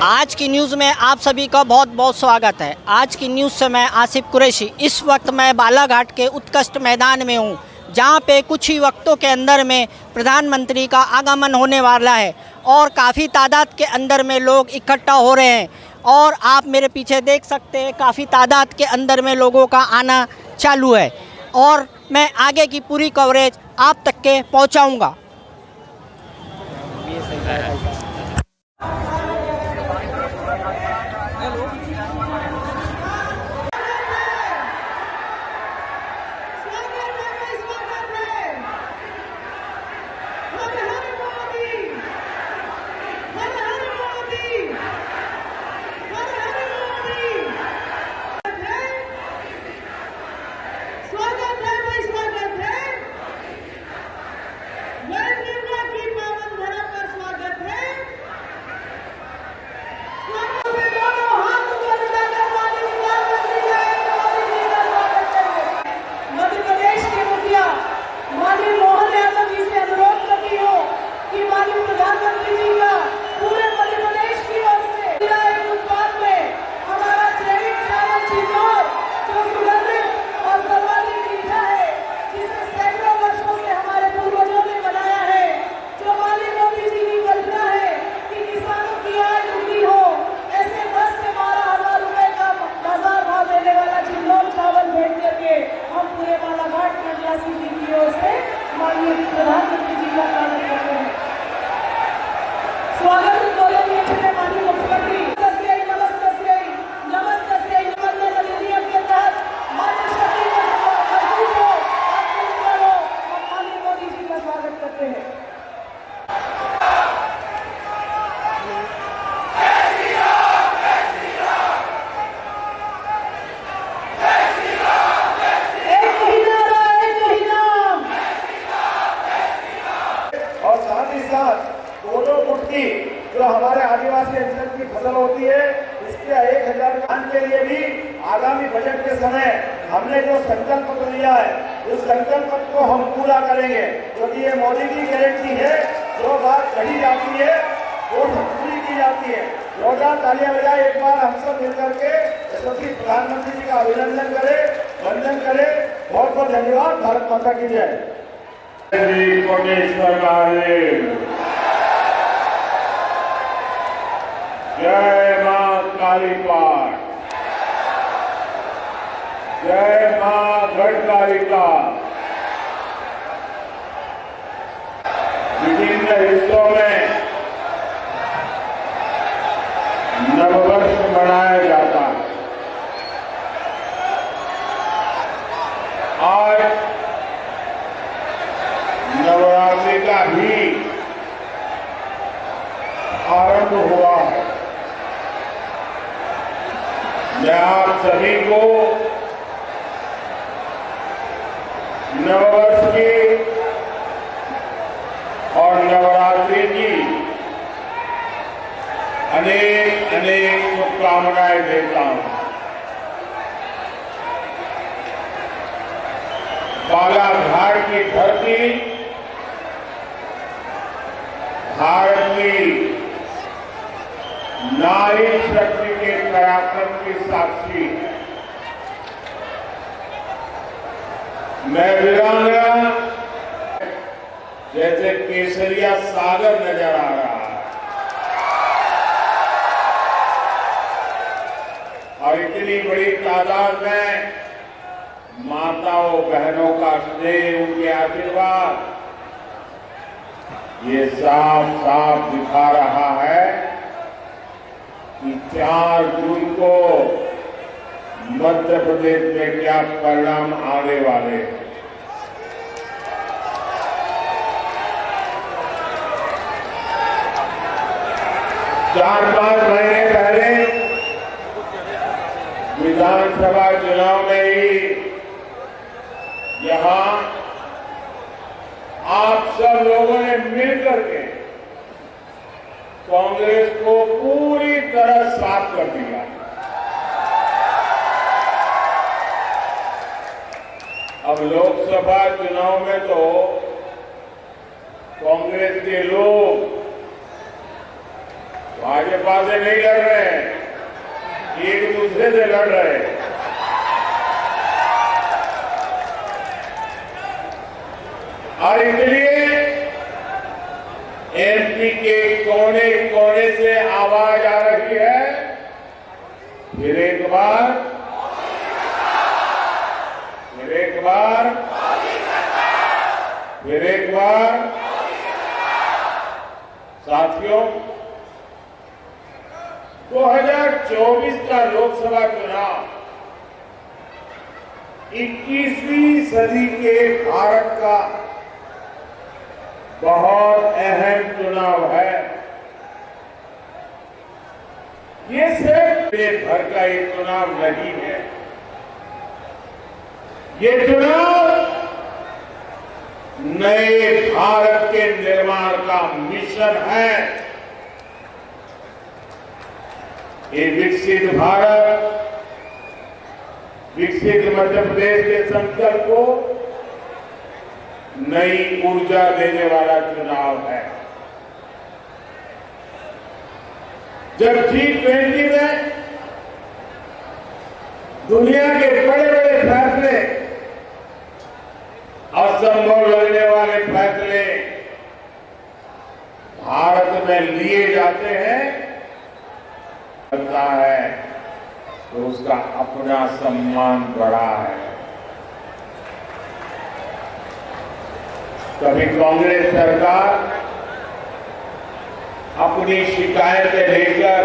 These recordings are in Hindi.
आज की न्यूज़ में आप सभी का बहुत बहुत स्वागत है। आज की न्यूज़ से मैं आसिफ कुरैशी। इस वक्त मैं बालाघाट के उत्कृष्ट मैदान में हूँ, जहाँ पे कुछ ही वक्तों के अंदर में प्रधानमंत्री का आगमन होने वाला है और काफ़ी तादाद के अंदर में लोग इकट्ठा हो रहे हैं। और आप मेरे पीछे देख सकते हैं, काफ़ी तादाद के अंदर में लोगों का आना चालू है और मैं आगे की पूरी कवरेज आप तक के पहुँचाऊँगा। प्रधानमंत्री जी का स्वागत करते हैं। स्वागत बोलेंगे मेरे माननीय मुख्यमंत्री नमस्ते अधिनियम के तहत माननीय शक्ति मजबूत हो, आत्मनिर्भर हो, हम माननीय मोदी जी का स्वागत करते हैं। दोनों मुट्ठी जो हमारे आदिवासी अंचल की फसल होती है, इसके 1000 धान के लिए भी आगामी बजट के समय हमने जो संकल्प पत्र लिया है, उस संकल्प पत्र को हम पूरा करेंगे, क्योंकि ये मोदी की गारंटी है। जो बात कही जाती है वो सब पूरी की जाती है। जोरदार तालियां बजाए एक बार हम सब मिलकर के यशस्वी प्रधानमंत्री जी का अभिनंदन करें, वंदन करें। बहुत बहुत धन्यवाद। भारत माता की जय। कोटेश्वर महादेव, जय मां काली पाठ, जय मां गढ़कालिका। विभिन्न हिस्सों में नववर्ष मनाया जाता है। आज नवरात्रि का भी आरंभ हुआ है। मैं आप सभी को नववर्ष की और नवरात्रि की अनेक अनेक शुभकामनाएं देता हूं। बालाघाट की धरती भारत की नारी शक्ति के पराक्रम की साक्षी है। मैं वीरांगना जैसे केसरिया सागर नजर आ रहा है और इतनी बड़ी तादाद में माताओं बहनों का स्नेह, उनके आशीर्वाद, ये साफ साफ दिखा रहा है कि 4 जून को मध्य प्रदेश में क्या परिणाम आने वाले हैं। चार 5 महीने पहले विधानसभा चुनाव में ही यहां आप सब लोगों ने मिलकर के कांग्रेस को पूरी तरह साफ कर दिया। अब लोकसभा चुनाव में तो कांग्रेस के लोग भाजपा से नहीं लड़ रहे हैं, एक दूसरे से लड़ रहे हैं। और इसलिए एमपी के कोने कोने से आवाज आ रही है, फिर एक बार, फिर एक बार, फिर एक बार। साथियों, 2024 का लोकसभा चुनाव 21वीं सदी के भारत का बहुत अहम चुनाव है। ये सिर्फ देश भर का एक चुनाव नहीं है, ये चुनाव नए भारत के निर्माण का मिशन है। ये विकसित भारत, विकसित मध्य प्रदेश के संकल्प को नई ऊर्जा देने वाला चुनाव है। जब G20 में दुनिया के बड़े बड़े फैसले, असंभव लगने वाले फैसले भारत में लिए जाते हैं, लगता है तो उसका अपना सम्मान बढ़ा है। कभी कांग्रेस सरकार अपनी शिकायतें लेकर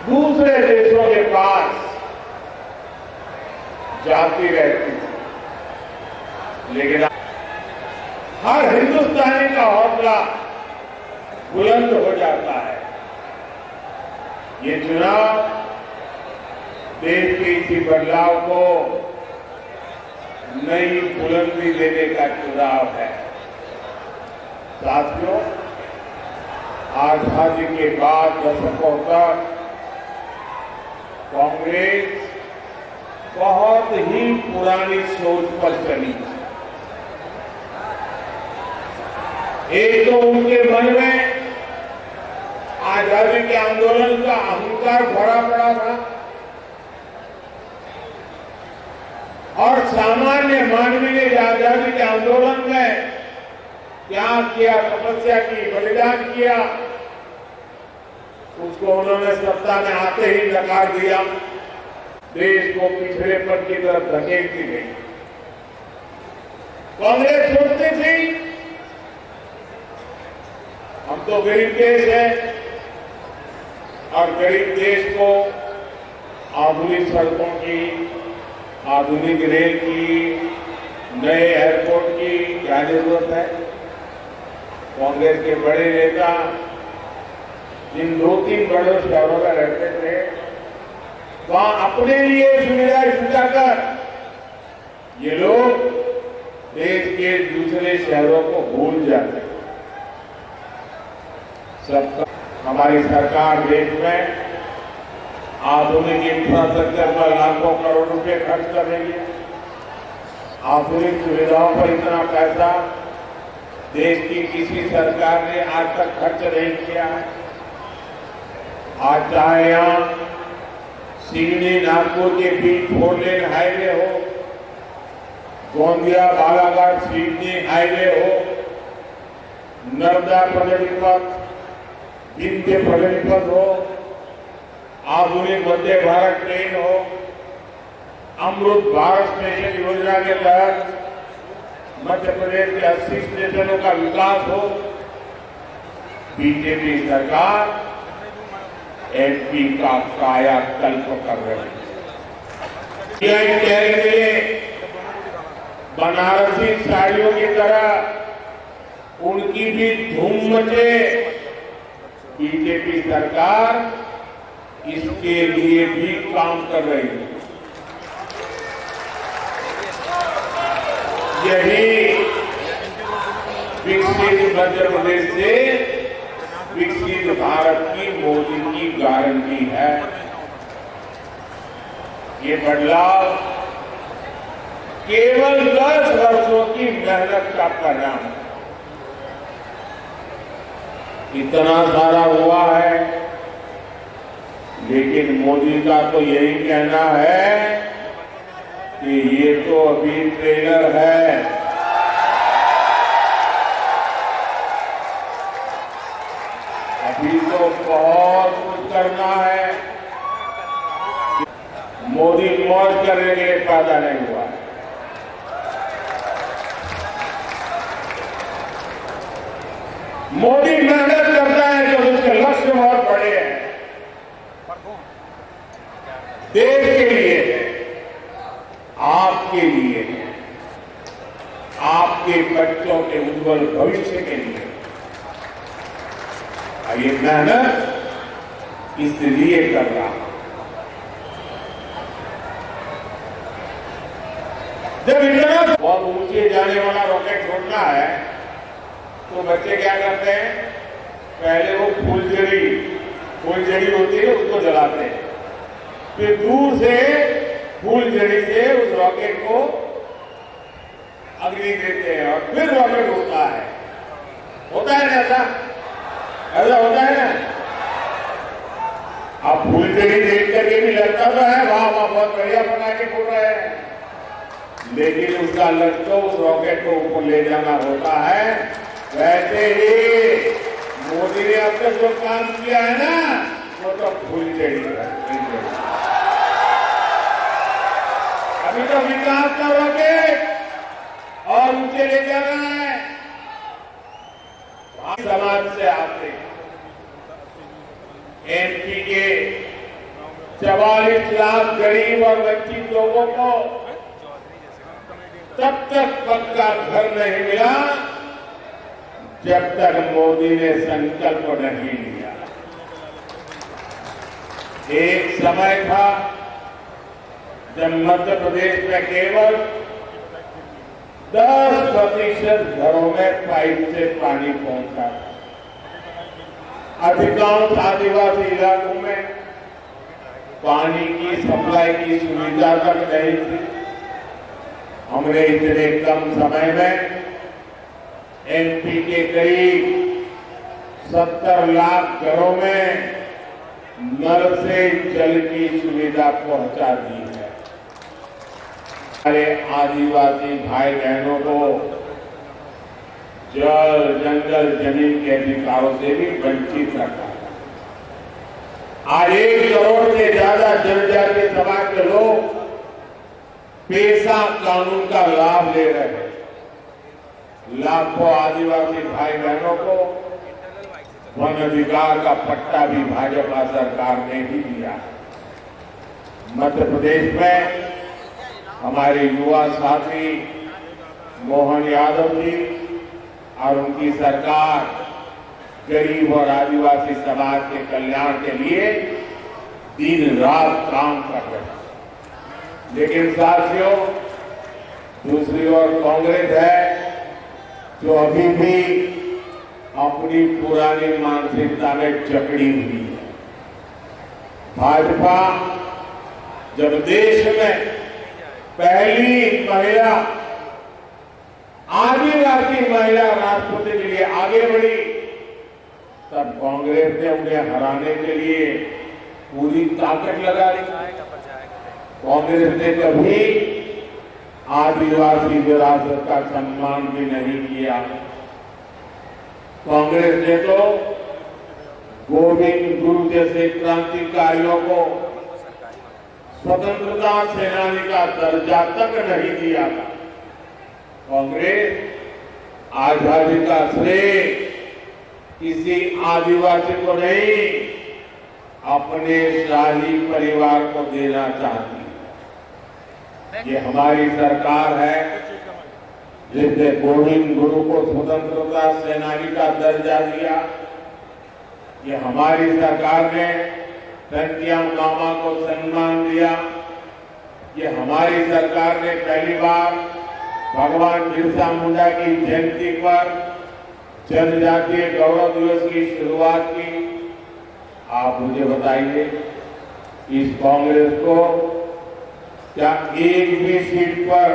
दूसरे देशों के पास जाती रहती थी, लेकिन हर हिंदुस्तानी का हौसला बुलंद हो जाता है। ये चुनाव देश के इसी बदलाव को नई बुलंदी देने का चुनाव है। साथियों, आजादी के बाद दशकों तक कांग्रेस बहुत ही पुरानी सोच पर चली। एक तो उनके मन में आजादी के आंदोलन का अहंकार भरा पड़ा था और सामान्य मानवीय ने आजादी के आंदोलन में क्या किया, तपस्या की, बलिदान किया, उसको उन्होंने सत्ता में आते ही नकार दिया। देश को पिछड़ेपन की तरफ धकेल दी गई। कांग्रेस सोचती थी हम तो गरीब देश है और गरीब देश को आधुनिक सड़कों की, आधुनिक रेल की, नए एयरपोर्ट की क्या जरूरत है। कांग्रेस के बड़े नेता जिन 2-3 बड़े शहरों में रहते थे, वहां अपने लिए सुविधाएं जुटाकर ये लोग देश के दूसरे शहरों को भूल जाते। सबका हमारी सरकार देश में आधुनिक इंफ्रास्ट्रक्चर पर लाखों करोड़ रुपए खर्च कर रही है। आधुनिक सुविधाओं पर इतना पैसा देश की किसी सरकार ने आज तक खर्च नहीं किया है। आज चाहे यहां सिवनी नागपुर के बीच 4 लेन हाईवे हो, गोंदिया बालाघाट सिवनी हाईवे हो, नर्मदा प्रगति पथ, विंध्य प्रगति पथ हो, आधुनिक वंदे भारत ट्रेन हो, अमृत भारत स्टेशन योजना के तहत मध्य प्रदेश के 80 स्टेशनों का विकास हो। बीजेपी सरकार एमपी का कायाकल्प कर रही है। कह लिए बनारसी साड़ियों की तरह उनकी भी धूम मचे। बीजेपी सरकार इसके लिए भी काम कर रही है। यही विकसित मध्य प्रदेश से विकसित भारत की मोदी की गारंटी है। ये बदलाव केवल 10 वर्षों की मेहनत का परिणाम है। इतना सारा हुआ है, लेकिन मोदी का तो यही कहना है कि ये तो अभी ट्रेलर है। अभी तो बहुत कुछ करना है। मोदी मौज करने के लिए पैदा नहीं हुआ। मोदी मेहनत करता है तो उसके लक्ष्य बहुत बड़े हैं, देश के लिए है, आपके लिए है, आपके बच्चों के उज्जवल भविष्य के लिए। और ये मेहनत इसलिए कर रहा है। जब इतना बहुत ऊंचे जाने वाला रॉकेट छोड़ना है तो बच्चे क्या करते हैं, पहले वो फूलझड़ी होती है उसको जलाते हैं, फिर दूर से फूलझड़ी से उस रॉकेट को अग्नि देते हैं और फिर रॉकेट उड़ता है। होता है ना ऐसा होता है ना। अब फूलझड़ी देख करके भी लगता तो है वाह वाह बहुत बढ़िया बना के फूट रहे हैं, लेकिन उसका लक्ष्य तो उस रॉकेट को ऊपर ले जाना होता है। वैसे ही मोदी ने अब तक जो काम किया है ना वो तो फूलझड़ी है। अभी तो विकास का रॉकेट और ऊंचे ले जाना है। समाज से आते एमपी के 44 लाख गरीब और वंचित लोगों को तब तक पक्का घर नहीं मिला जब तक मोदी ने संकल्प नहीं लिया। एक समय था जब मध्य प्रदेश में केवल 10% घरों में पाइप से पानी पहुंचा था। अधिकांश आदिवासी इलाकों में पानी की सप्लाई की सुविधा तक नहीं थी। हमने इतने कम समय में एमपी के करीब 70 लाख घरों में नल से जल की सुविधा पहुंचा दी है। हमारे आदिवासी भाई बहनों को जल जंगल जमीन के अधिकारों से भी वंचित रखा है। आज 1 करोड़ से ज्यादा जनजातीय समाज के लोग पेशा कानून का लाभ ले रहे हैं। लाखों आदिवासी भाई बहनों को वन अधिकार का पट्टा भी भाजपा सरकार ने ही दिया। मध्य प्रदेश में हमारे युवा साथी मोहन यादव जी और उनकी सरकार गरीब और आदिवासी समाज के कल्याण के लिए दिन रात काम कर रहे हैं। लेकिन साथियों, दूसरी ओर कांग्रेस है जो अभी भी अपनी पुरानी मानसिकता में जकड़ी हुई है। भाजपा जब देश में पहली महिला आदिवासी महिला राष्ट्रपति के लिए आगे बढ़ी, तब कांग्रेस ने उन्हें हराने के लिए पूरी ताकत लगा दी। कांग्रेस ने कभी आदिवासी विरासत का सम्मान भी नहीं किया। कांग्रेस ने तो गोविंद गुरु जैसे क्रांतिकारियों को स्वतंत्रता सेनानी का दर्जा तक नहीं दिया था। कांग्रेस आजादी का श्रेय किसी आदिवासी को नहीं, अपने शाही परिवार को देना चाहती है। ये हमारी सरकार है जिसने गोविंद गुरु को स्वतंत्रता सेनानी का दर्जा दिया। ये हमारी सरकार ने तंतियाम मामा को सम्मान दिया। ये हमारी सरकार ने पहली बार भगवान बिरसा मुंडा की जयंती पर जनजातीय गौरव दिवस की शुरुआत की। आप मुझे बताइए, इस कांग्रेस को क्या एक भी सीट पर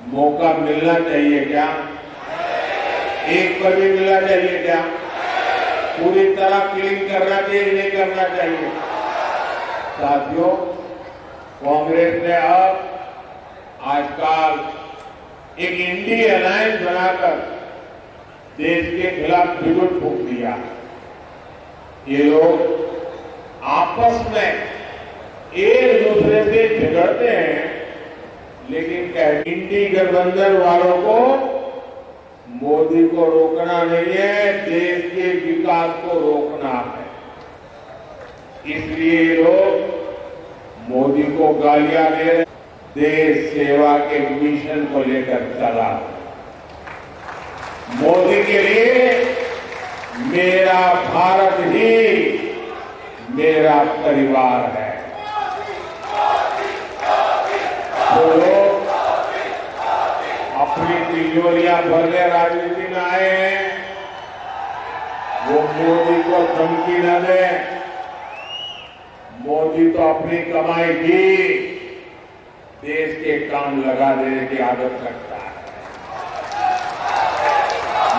मौका मिलना चाहिए क्या? एक पर भी मिलना चाहिए क्या? पूरी तरह क्लीन करना चाहिए, नहीं करना चाहिए। साथियों, कांग्रेस ने अब आजकल एक इंडी अलायंस बनाकर देश के खिलाफ बिगुल फूंक दिया। ये लोग आपस में एक दूसरे से झगड़ते हैं, लेकिन इंडी गठबंधन वालों को मोदी को रोकना नहीं है, देश के विकास को रोकना है। इसलिए ये लोग मोदी को गालियां दे रहे, देश सेवा के मिशन को लेकर चला। मोदी के लिए मेरा भारत ही मेरा परिवार है। तो लोग अपनी तिजोरियां भरने राजनीति में आए हैं, वो मोदी को धमकी न दे। मोदी तो अपनी कमाई की देश के काम लगा देने की आदत रखता है।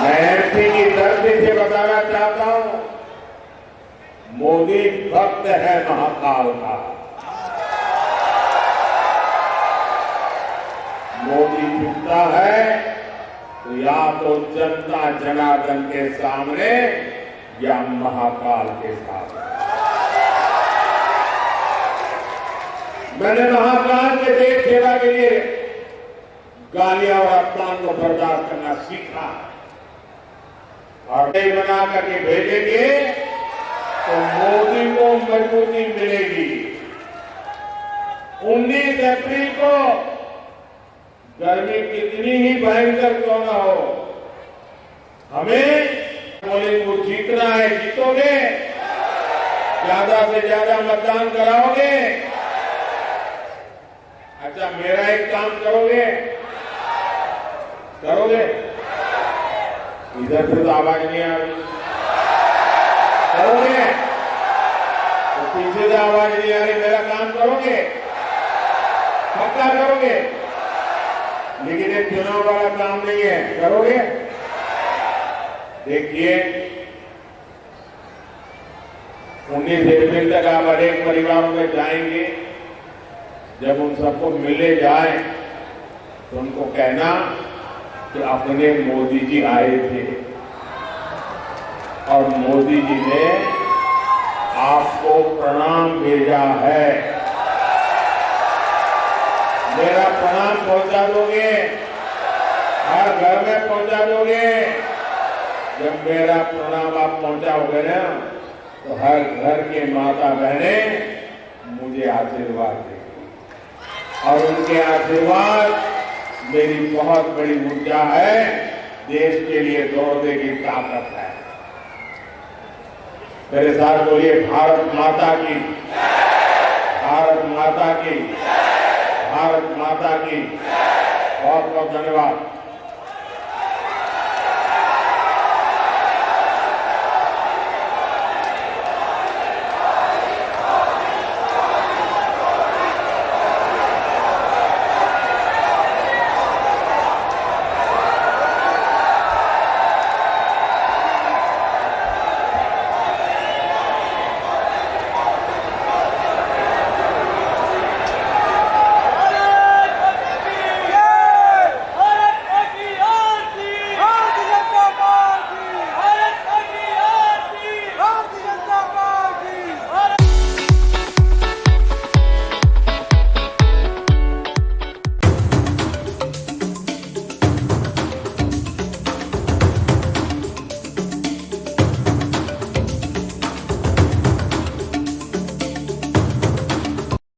मैं एमपी की धरती से बताना चाहता हूं, मोदी भक्त है महाकाल का। मोदी झुकता है तो या तो जनता जनार्दन के सामने या महाकाल के सामने। मैंने महाकाल के देश सेवा के लिए गालियां और अपमान को बर्दाश्त करना सीखा, और कई बना करके भेजेंगे तो मोदी को मजबूती मिलेगी। 19 अप्रैल को गर्मी कितनी ही भयंकर क्यों न हो, हमें पोलिंग को जीतना है। जीतोगे, ज्यादा से ज्यादा मतदान कराओगे। अच्छा, मेरा एक काम करोगे? करोगे? इधर से तो आवाज नहीं आ रही। करोगे? तो पीछे से आवाज नहीं आ रही। मेरा काम करोगे? पक्का करोगे? लेकिन ये चुनाव वाला काम नहीं है। करोगे? देखिए, 19 अप्रैल तक आप अनेक परिवारों में जाएंगे। जब उन सबको मिले जाए तो उनको कहना कि अपने मोदी जी आए थे और मोदी जी ने आपको प्रणाम भेजा है। मेरा प्रणाम पहुंचा दोगे, हर घर में पहुंचा दोगे। जब मेरा प्रणाम आप पहुंचाओगे ना, तो हर घर के माता बहनें मुझे आशीर्वाद देंगी, और उनके आशीर्वाद मेरी बहुत बड़ी ऊर्जा है, देश के लिए दौड़ने की ताकत है। मेरे साथ बोलिए, भारत माता की, भारत माता की, भारत माता की। बहुत बहुत धन्यवाद।